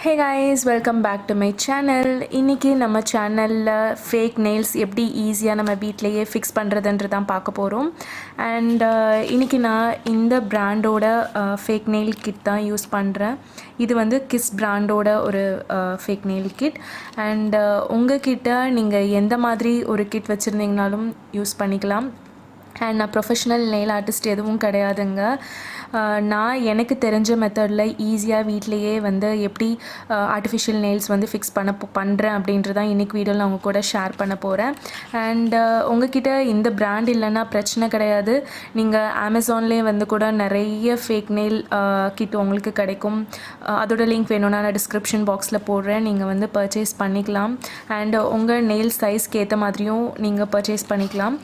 Hey guys, welcome back to my channel. இன்னைக்கு நம்ம சேனல்ல ஃபேக் நெயில்ஸ் எப்படி ஈஸியா நம்ம வீட்லயே ஃபிக்ஸ் பண்றதுன்றது தான் பார்க்க போறோம். அண்ட் இன்னைக்கு நான் இந்த பிராண்டோட ஃபேக் நெயில் கிட் தான் யூஸ் பண்றேன். இது வந்து கிஸ் பிராண்டோட ஒரு ஃபேக் நெயில் கிட். அண்ட் உங்ககிட்ட நீங்க எந்த மாதிரி ஒரு கிட் வச்சிருந்தீங்கனாலும் யூஸ் பண்ணிக்கலாம். அண்ட் நான் ப்ரொஃபஷ்னல் நெயில் ஆர்டிஸ்ட் எதுவும் கிடையாதுங்க. நான் எனக்கு தெரிஞ்ச மெத்தடில் ஈஸியாக வீட்லேயே வந்து எப்படி ஆர்டிஃபிஷியல் நெயில்ஸ் வந்து ஃபிக்ஸ் பண்ணுறேன் அப்படின்றதான் இன்றைக்கி வீடியோவில் நான் உங்கள் கூட ஷேர் பண்ண போகிறேன். அண்ட் உங்ககிட்ட இந்த பிராண்ட் இல்லைன்னா பிரச்சனை கிடையாது. நீங்கள் அமேசான்லேயே வந்து கூட நிறைய ஃபேக் நெயில் கிட் உங்களுக்கு கிடைக்கும். அதோட லிங்க் வேணும்னா நான் டிஸ்கிரிப்ஷன் பாக்ஸில் போடுறேன். நீங்கள் வந்து பர்ச்சேஸ் பண்ணிக்கலாம். அண்ட் உங்கள் நெயில் சைஸ்க்கு ஏற்ற மாதிரியும் நீங்கள் பர்ச்சேஸ் பண்ணிக்கலாம்.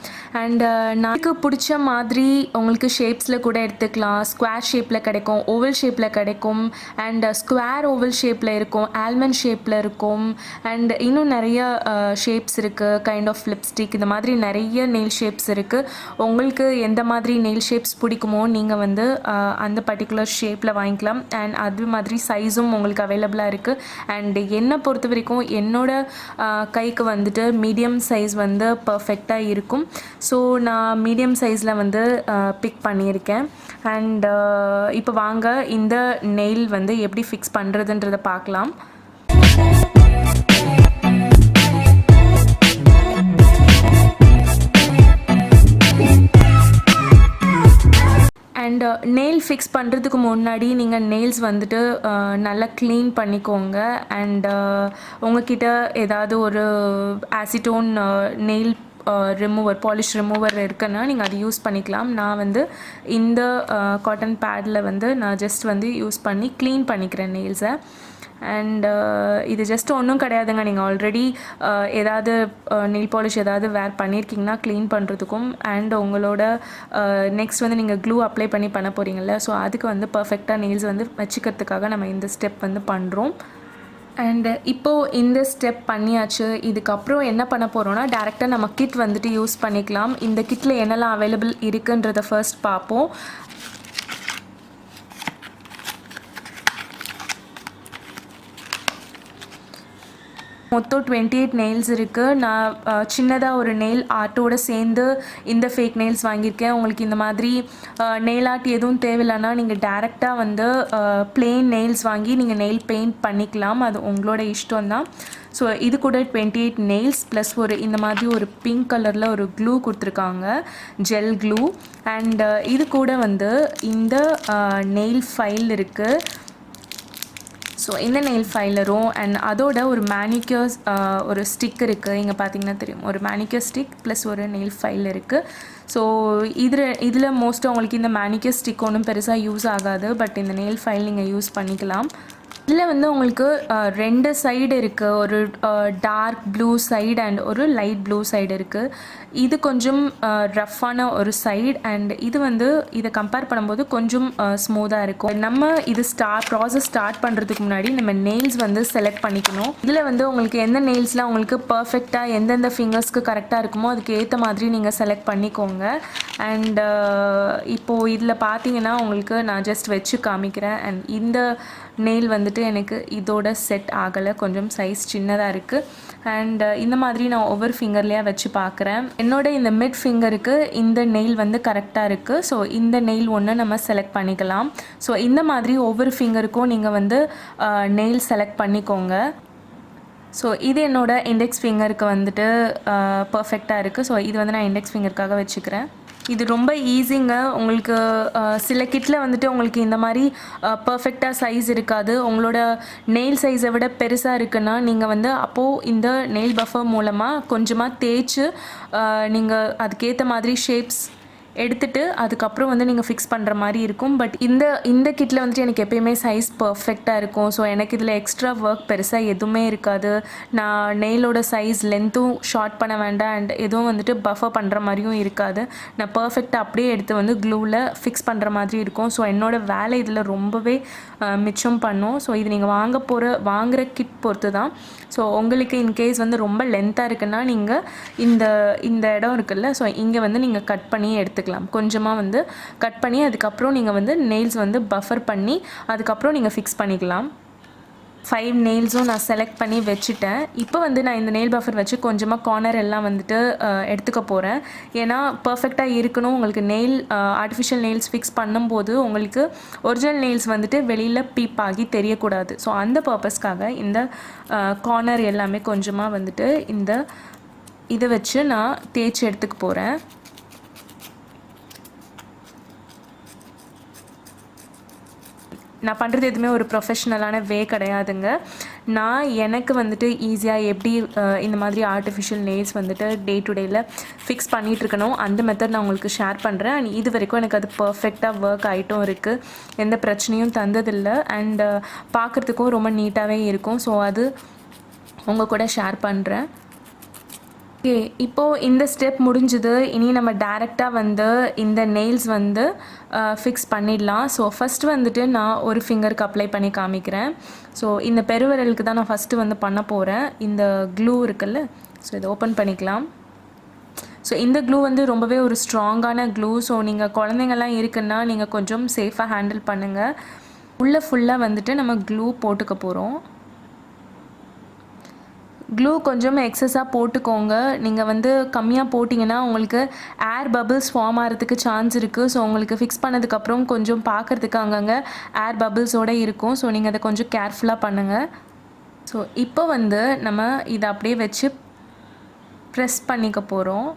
அண்ட் நான் பிடிச்ச மாதிரி உங்களுக்கு ஷேப்ஸில் கூட எடுத்துக்கலாம். ஸ்கொயர் ஷேப்பில் கிடைக்கும், ஓவல் ஷேப்பில் கிடைக்கும், அண்ட் ஸ்கொயர் ஓவல் ஷேப்பில் இருக்கும், ஆல்மண்ட் ஷேப்பில் இருக்கும், அண்ட் இன்னும் நிறைய ஷேப்ஸ் இருக்குது. கைண்ட் ஆஃப் லிப்ஸ்டிக், இந்த மாதிரி நிறைய நெயில் ஷேப்ஸ் இருக்குது. உங்களுக்கு எந்த மாதிரி நெயில் ஷேப்ஸ் பிடிக்குமோ நீங்கள் வந்து அந்த பர்டிகுலர் ஷேப்பில் வாங்கிக்கலாம். அண்ட் அது மாதிரி சைஸும் உங்களுக்கு அவைலபிளாக இருக்குது. அண்ட் என்னை பொறுத்த வரைக்கும் என்னோட கைக்கு வந்துட்டு மீடியம் சைஸ் வந்து பர்ஃபெக்டாக இருக்கும். ஸோ நான் மீடியம் சைஸில் வந்து பிக் பண்ணியிருக்கேன். அண்ட் இப்போ வாங்க இந்த நெயில் வந்து எப்படி ஃபிக்ஸ் பண்ணுறதுன்றதை பார்க்கலாம். அண்ட் நெயில் ஃபிக்ஸ் பண்ணுறதுக்கு முன்னாடி நீங்கள் நெயில்ஸ் வந்துட்டு நல்லா க்ளீன் பண்ணிக்கோங்க. அண்ட் உங்ககிட்ட ஏதாவது ஒரு ஆசிட்டோன் நெயில் ரிமூவர், பாலிஷ் ரிமூவர் இருக்குன்னா நீங்கள் அது யூஸ் பண்ணிக்கலாம். நான் வந்து இந்த காட்டன் பேடில் வந்து நான் ஜஸ்ட் வந்து யூஸ் பண்ணி க்ளீன் பண்ணிக்கிறேன் நெயில்ஸை. அண்ட் இது ஜஸ்ட் ஒன்றும் கிடையாதுங்க. நீங்கள் ஆல்ரெடி ஏதாவது நெயில் பாலிஷ் ஏதாவது வேர் பண்ணியிருக்கீங்கன்னா க்ளீன் பண்ணுறதுக்கும், அண்ட் உங்களோட நெக்ஸ்ட் வந்து நீங்கள் க்ளூ அப்ளை பண்ண போகிறீங்கள்ல, ஸோ அதுக்கு வந்து பர்ஃபெக்டாக நெயில்ஸ் வந்து வச்சுக்கிறதுக்காக நம்ம இந்த ஸ்டெப் வந்து பண்ணுறோம். அண்டு இப்போது இந்த ஸ்டெப் பண்ணியாச்சு. இதுக்கப்புறம் என்ன பண்ண போகிறோன்னா டேரெக்டாக நம்ம கிட் வந்துட்டு யூஸ் பண்ணிக்கலாம். இந்த கிட்டில் என்னெல்லாம் அவைலபிள் இருக்குன்றதை ஃபர்ஸ்ட் பார்ப்போம். மொத்தம் 28 நெயில்ஸ் இருக்குது. நான் சின்னதாக ஒரு நெயில் ஆர்ட்டோடு சேர்ந்து இந்த ஃபேக் நெயில்ஸ் வாங்கியிருக்கேன். உங்களுக்கு இந்த மாதிரி நெயில் ஆர்ட் எதுவும் தேவையில்லைன்னா நீங்கள் டேரெக்டாக வந்து பிளெயின் நெயில்ஸ் வாங்கி நீங்கள் நெயில் பெயிண்ட் பண்ணிக்கலாம். அது உங்களோட இஷ்டம் தான். ஸோ இது கூட 28 நெயில்ஸ் ப்ளஸ் ஒரு இந்த மாதிரி ஒரு பிங்க் கலரில் ஒரு க்ளூ கொடுத்துருக்காங்க, ஜெல் க்ளூ. அண்ட் இது கூட வந்து இந்த நெயில் ஃபைல் இருக்குது. ஸோ இந்த நெயில் ஃபைலரும் அண்ட் அதோட ஒரு மேனிக்யூர்ஸ் ஒரு ஸ்டிக் இருக்குது. இங்கே பார்த்தீங்கன்னா தெரியும், ஒரு மேனிக்யூர் ஸ்டிக் ப்ளஸ் ஒரு நெயில் ஃபைல் இருக்குது. ஸோ இதில் மோஸ்ட்டாக உங்களுக்கு இந்த மேனிக்யூர் ஸ்டிக் ஒன்றும் பெருசாக யூஸ் ஆகாது. பட் இந்த நெயில் ஃபைல் நீங்கள் யூஸ் பண்ணிக்கலாம். இதில் வந்து உங்களுக்கு 2 சைடு இருக்குது. ஒரு டார்க் ப்ளூ சைடு அண்ட் ஒரு லைட் ப்ளூ சைடு இருக்குது. இது கொஞ்சம் ரஃப்பான ஒரு சைடு. அண்ட் இது வந்து இதை கம்பேர் பண்ணும்போது கொஞ்சம் ஸ்மூத்தாக இருக்கும். நம்ம இது ப்ராசஸ் ஸ்டார்ட் பண்ணுறதுக்கு முன்னாடி நம்ம நெயில்ஸ் வந்து செலக்ட் பண்ணிக்கணும். இதில் வந்து உங்களுக்கு எந்த நெயில்ஸ்லாம் உங்களுக்கு பர்ஃபெக்டாக எந்தெந்த ஃபிங்கர்ஸ்க்கு கரெக்டாக இருக்குமோ அதுக்கு ஏற்ற மாதிரி நீங்கள் செலக்ட் பண்ணிக்கோங்க. அண்ட் இப்போது இதில் பார்த்தீங்கன்னா உங்களுக்கு நான் ஜஸ்ட் வச்சு காமிக்கிறேன். அண்ட் இந்த நெயில் வந்துட்டு எனக்கு இதோட செட் ஆகலை, கொஞ்சம் சைஸ் சின்னதாக இருக்குது. அண்ட் இந்த மாதிரி நான் ஒவ்வொரு ஃபிங்கர்லேயே வச்சு பார்க்குறேன். என்னோட இந்த மிட் ஃபிங்கருக்கு இந்த நெயில் வந்து கரெக்டாக இருக்குது. ஸோ இந்த நெயில் ஒன்று நம்ம செலக்ட் பண்ணிக்கலாம். ஸோ இந்த மாதிரி ஒவ்வொரு ஃபிங்கருக்கும் நீங்கள் வந்து நெயில் செலக்ட் பண்ணிக்கோங்க. ஸோ இது என்னோடய இண்டெக்ஸ் ஃபிங்கருக்கு வந்துட்டு பர்ஃபெக்டாக இருக்குது. ஸோ இது வந்து நான் இண்டெக்ஸ் ஃபிங்கருக்காக வச்சுக்கிறேன். இது ரொம்ப ஈஸிங்க. உங்களுக்கு சில கிட்டில் வந்துட்டு உங்களுக்கு இந்த மாதிரி பர்ஃபெக்டாக சைஸ் இருக்காது. உங்களோட நெயில் சைஸை விட பெருசாக இருக்குன்னா நீங்கள் வந்து அப்போது இந்த நெயில் பஃபர் மூலமாக கொஞ்சமாக தேய்ச்சி நீங்கள் அதுக்கேற்ற மாதிரி ஷேப்ஸ் எடுத்துகிட்டு அதுக்கப்புறம் வந்து நீங்கள் ஃபிக்ஸ் பண்ணுற மாதிரி இருக்கும். பட் இந்த கிட்டில் வந்துட்டு எனக்கு எப்பயுமே சைஸ் பர்ஃபெக்டாக இருக்கும். ஸோ எனக்கு இதில் எக்ஸ்ட்ரா ஒர்க் பெருசாக எதுவுமே இருக்காது. நான் நெயிலோட சைஸ் லென்த்தும் ஷார்ட் பண்ண வேண்டாம் அண்ட் எதுவும் வந்துட்டு பஃபர் பண்ணுற மாதிரியும் இருக்காது. நான் பர்ஃபெக்டாக அப்படியே எடுத்து வந்து க்ளூவில் ஃபிக்ஸ் பண்ணுற மாதிரி இருக்கும். ஸோ என்னோடய வேலை இதில் ரொம்பவே மிச்சம் பண்ணும். ஸோ இது நீங்கள் வாங்குகிற கிட் பொறுத்து தான். ஸோ உங்களுக்கு இன்கேஸ் வந்து ரொம்ப லென்த்தாக இருக்குன்னா நீங்கள் இந்த இடம் இருக்குல்ல, ஸோ இங்கே வந்து நீங்கள் கட் பண்ணி எடுத்துக்கலாம். கொஞ்சமாக வந்து கட் பண்ணி அதுக்கப்புறம் நீங்கள் வந்து நெயில்ஸ் வந்து பஃபர் பண்ணி அதுக்கப்புறம் நீங்கள் ஃபிக்ஸ் பண்ணிக்கலாம். 5 நெயில்ஸும் நான் செலக்ட் பண்ணி வச்சுட்டேன். இப்போ வந்து நான் இந்த நெயில் பஃபர் வச்சு கொஞ்சமாக கார்னர் எல்லாம் வந்துட்டு எடுத்துக்க போகிறேன். ஏன்னா பர்ஃபெக்டாக இருக்கணும். உங்களுக்கு நெயில் ஆர்டிஃபிஷியல் நெயில்ஸ் ஃபிக்ஸ் பண்ணும்போது உங்களுக்கு ஒரிஜினல் நெயில்ஸ் வந்துட்டு வெளியில் பீப் ஆகி தெரியக்கூடாது. ஸோ அந்த பர்பஸ்க்காக இந்த கார்னர் எல்லாமே கொஞ்சமாக வந்துட்டு இதை வச்சு நான் தேய்ச்சி எடுத்துக்க போகிறேன். நான் பண்ணுறது எதுவுமே ஒரு ப்ரொஃபஷ்னலான வே கிடையாதுங்க. நான் எனக்கு வந்துட்டு ஈஸியாக எப்படி இந்த மாதிரி ஆர்டிஃபிஷியல் நெயில்ஸ் வந்துட்டு டே டு டேயில் ஃபிக்ஸ் பண்ணிகிட்ருக்கணும் அந்த மெத்தட் நான் உங்களுக்கு ஷேர் பண்ணுறேன். அண்ட் இது வரைக்கும் எனக்கு அது பர்ஃபெக்டாக ஒர்க் ஆகிட்டும் இருக்குது. எந்த பிரச்சனையும் தந்ததில்லை. அண்ட் பார்க்குறதுக்கும் ரொம்ப நீட்டாகவே இருக்கும். ஸோ அது உங்கள் கூட ஷேர் பண்ணுறேன். ஓகே, இப்போது இந்த ஸ்டெப் முடிஞ்சுது. இனி நம்ம டேரெக்டாக வந்து இந்த நெயில்ஸ் வந்து ஃபிக்ஸ் பண்ணிடலாம். ஸோ ஃபஸ்ட்டு வந்துட்டு நான் ஒரு ஃபிங்கருக்கு அப்ளை பண்ணி காமிக்கிறேன். ஸோ இந்த பெருவிரலுக்கு தான் நான் ஃபஸ்ட்டு வந்து பண்ண போகிறேன். இந்த க்ளூ இருக்குல்ல, ஸோ இதை ஓப்பன் பண்ணிக்கலாம். ஸோ இந்த க்ளூ வந்து ரொம்பவே ஒரு ஸ்ட்ராங்கான க்ளூ. ஸோ நீங்கள் குழந்தைங்கள்லாம் இருக்குன்னா நீங்கள் கொஞ்சம் சேஃபாக ஹேண்டில் பண்ணுங்கள். உள்ளே ஃபுல்லாக வந்துட்டு நம்ம க்ளூ போட்டுக்க போகிறோம். க்ளூ கொஞ்சம் எக்ஸஸாக போட்டுக்கோங்க. நீங்கள் வந்து கம்மியாக போட்டிங்கன்னா உங்களுக்கு ஏர் பபிள்ஸ் ஃபார்ம் ஆகிறதுக்கு சான்ஸ் இருக்குது. ஸோ உங்களுக்கு ஃபிக்ஸ் பண்ணதுக்கப்புறம் கொஞ்சம் பார்க்குறதுக்கு அங்கங்கே ஏர் பபிள்ஸோடு இருக்கும். ஸோ நீங்கள் அதை கொஞ்சம் கேர்ஃபுல்லாக பண்ணுங்கள். ஸோ இப்போ வந்து நம்ம இதை அப்படியே வச்சு ப்ரெஸ் பண்ணிக்க போகிறோம்.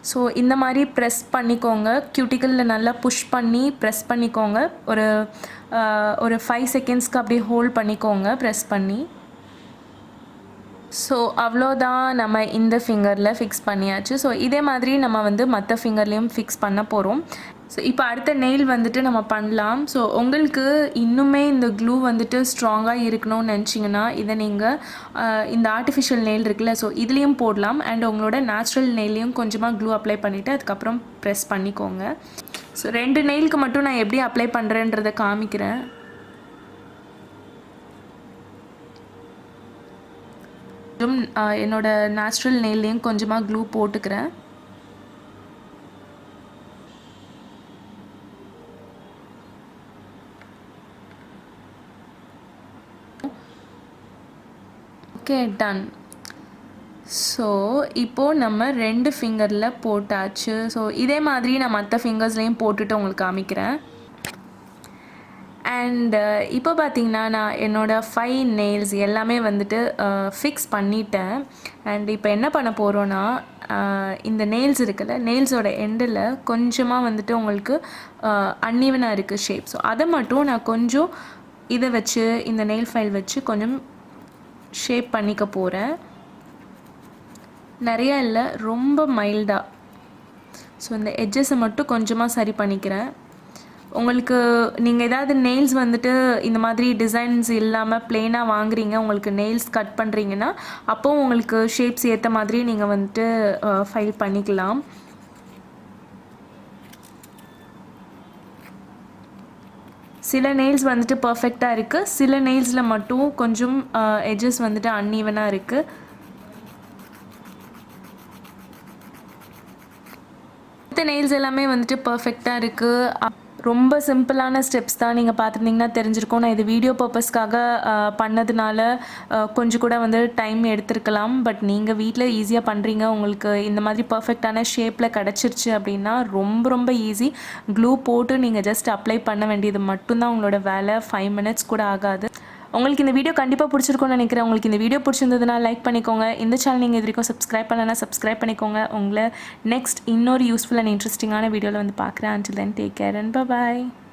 ஸோ இந்த மாதிரி ப்ரெஸ் பண்ணிக்கோங்க. க்யூட்டிக்கலில் நல்லா புஷ் பண்ணி ப்ரெஸ் பண்ணிக்கோங்க. ஒரு 5 செகண்ட்ஸ்க்கு அப்படியே ஹோல்ட் பண்ணிக்கோங்க ப்ரெஸ் பண்ணி. ஸோ அவ்வளோதான், நம்ம இந்த ஃபிங்கரில் ஃபிக்ஸ் பண்ணியாச்சு. ஸோ இதே மாதிரி நம்ம வந்து மற்ற ஃபிங்கர்லேயும் ஃபிக்ஸ் பண்ண போகிறோம். ஸோ இப்போ அடுத்த நெயில் வந்துட்டு நம்ம பண்ணலாம். ஸோ உங்களுக்கு இன்னுமே இந்த க்ளூ வந்துட்டு ஸ்ட்ராங்காக இருக்கணும்னு நினச்சிங்கன்னா இதை நீங்கள் இந்த ஆர்டிஃபிஷியல் நெயில் இருக்குல்ல, ஸோ இதுலேயும் போடலாம். அண்ட் உங்களோட நேச்சுரல் நெயிலையும் கொஞ்சமாக க்ளூ அப்ளை பண்ணிவிட்டு அதுக்கப்புறம் ப்ரெஸ் பண்ணிக்கோங்க. ஸோ 2 நெயிலுக்கு மட்டும் நான் எப்படி அப்ளை பண்ணுறேன்றதை காமிக்கிறேன். என்னோட நேச்சுரல் நெயிலையும் கொஞ்சமாக க்ளூ போட்டுக்கிறேன். Okay, ton. ஸோ இப்போது நம்ம 2 ஃபிங்கரில் போட்டாச்சு. ஸோ இதே மாதிரி நான் மற்ற ஃபிங்கர்ஸ்லேயும் போட்டுட்டு உங்களுக்கு காமிக்கிறேன். அண்ட் இப்போ பார்த்தீங்கன்னா நான் என்னோடய 5 நெயில்ஸ் எல்லாமே வந்துட்டு ஃபிக்ஸ் பண்ணிட்டேன். அண்ட் இப்போ என்ன பண்ண போகிறோன்னா இந்த நெயில்ஸ் இருக்குல்ல, நெயில்ஸோட எண்டில் கொஞ்சமாக வந்துட்டு உங்களுக்கு அன்ஈவனாக இருக்குது ஷேப். ஸோ அதை மட்டும் நான் கொஞ்சம் இதை வச்சு இந்த நெயில் ஃபைல் வச்சு கொஞ்சம் ஷேப் பண்ணிக்க போகிறேன். நிறையா இல்லை, ரொம்ப மைல்டாக. ஸோ இந்த எட்ஜஸை மட்டும் கொஞ்சமாக சரி பண்ணிக்கிறேன். உங்களுக்கு நீங்கள் ஏதாவது நெயில்ஸ் வந்துட்டு இந்த மாதிரி டிசைன்ஸ் இல்லாமல் ப்ளெயினாக வாங்குறீங்க, உங்களுக்கு நெயில்ஸ் கட் பண்ணுறீங்கன்னா அப்போது உங்களுக்கு ஷேப்ஸ் ஏற்ற மாதிரி நீங்கள் வந்துட்டு ஃபைல் பண்ணிக்கலாம். சில நெயில்ஸ் வந்துட்டு பர்ஃபெக்டாக இருக்குது, சில நெயில்ஸில் மட்டும் கொஞ்சம் எட்ஜஸ் வந்துட்டு அன்ஈவனாக இருக்குது. மற்ற நெயில்ஸ் எல்லாமே வந்துட்டு பர்ஃபெக்டாக இருக்குது. ரொம்ப சிம்பிளான ஸ்டெப்ஸ் தான். நீங்கள் பார்த்துருந்தீங்கன்னா தெரிஞ்சிருக்கும். நான் இது வீடியோ பர்பஸ்க்காக பண்ணதுனால கொஞ்சம் கூட வந்து டைம் எடுத்துருக்கலாம். பட் நீங்கள் வீட்டில் ஈஸியாக பண்ணுறீங்க, உங்களுக்கு இந்த மாதிரி பர்ஃபெக்டான ஷேப்பில் கிடச்சிருச்சு அப்படின்னா ரொம்ப ரொம்ப ஈஸி. க்ளூ போட்டு நீங்கள் ஜஸ்ட் அப்ளை பண்ண வேண்டியது மட்டும்தான் உங்களோட வேலை. 5 மினிட்ஸ் கூட ஆகாது. உங்களுக்கு இந்த வீடியோ கண்டிப்பாக பிடிச்சிருக்கும்னு நினைக்கிறேன். உங்களுக்கு இந்த வீடியோ பிடிச்சிருந்ததுன்னா லைக் பண்ணிக்கோங்க. இந்த சேனல் நீங்கள் இது வரைக்கும் சப்ஸ்கிரைப் பண்ணலன்னா சப்ஸ்கிரைப் பண்ணிக்கோங்க. உங்களை நெக்ஸ்ட் இன்னொரு யூஸ்ஃபுல் அண்ட் இன்ட்ரெஸ்டிங்கான வீடியோவில் வந்து பார்க்குறேன். Until then, take care and bye-bye.